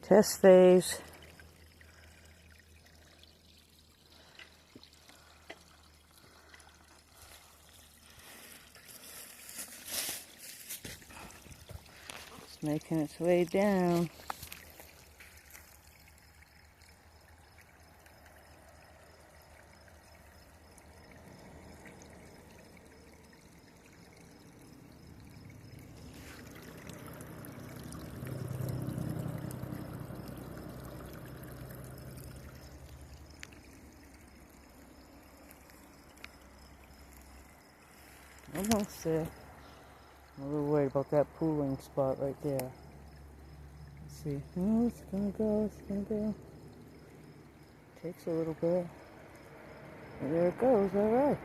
Test phase. It's making its way down. Almost there. I'm a little worried about that pooling spot right there. Let's see. Oh, it's gonna go, it's gonna go. Takes a little bit. And there it goes, alright.